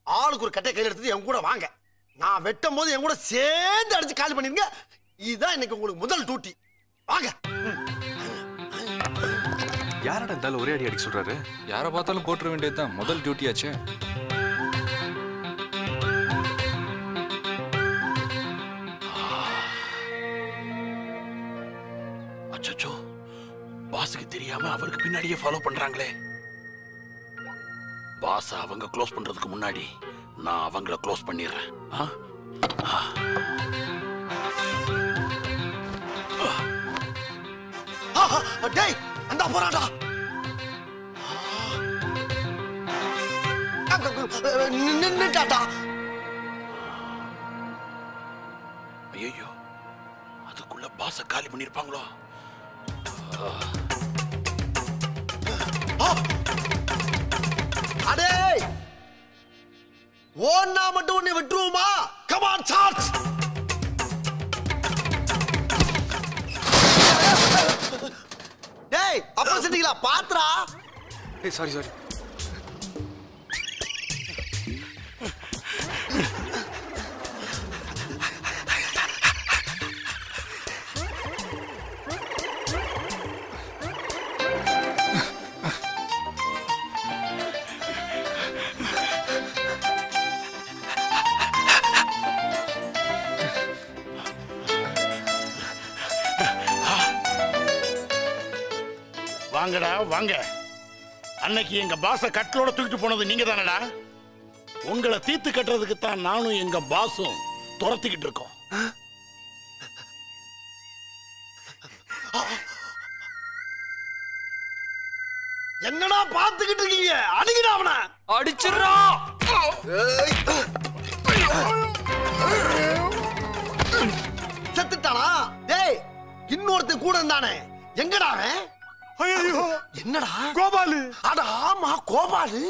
ஆளுக்கு ஒரு கட்டை கையில் எடுத்துட்டு என் கூட வாங்க. நான் வெட்டும் போது என் கூட சேர்ந்து அடிச்சு காலி பண்ணிருங்க. இதுதான் இன்னைக்கு உங்களுக்கு முதல் டியூட்டி. வாங்க. யாரடா இருந்தாலும் ஒரே அடி அடிக்க சொல்றாரு? யாரை பார்த்தாலும் போட்டுற வேண்டியதுதான், முதல் டியூட்டி ஆச்சு. அச்சோ, பாஸுக்கு தெரியாம அவருக்கு பின்னாடியே ஃபாலோ பண்றாங்களே. பாஸ் அவங்க க்ளோஸ் பண்றதுக்கு முன்னாடி நான் அவங்கள க்ளோஸ் பண்ணிடுறேன். டேய் அந்த போறாடா. நின்னுட்டாடா. ஐயோ, அதுக்குள்ள பாஸ காலி பண்ணிருப்பாங்களோ? அடே ஓன்னா மட்டும் உன்னை விட்டுருவோமா? Come on charge. டேய் அப்ப செஞ்சீங்களா? பாத்ரா. ஏய் சாரி சாரி. வாங்கடா வாங்க. அன்னைக்கு எங்க பாஸ கட்டலோட தூக்கிட்டு போனது நீங்க தானடா? உங்களை தீர்த்து கட்டுறதுக்கு தான் நானும் எங்க பாஸும் துரத்திக்கிட்டு இருக்கோம். என்னடா பாத்துக்கிட்டு இருக்கீங்க? அடிங்கடா அவனை. அடிச்சிடுறோம். செத்துட்டானா? டேய் இன்னொருத்தன் கூட இருந்தானே, எங்கடா அவன்? ஐயோ என்னடா? கோபாலு. அட ஆமா கோபாலு.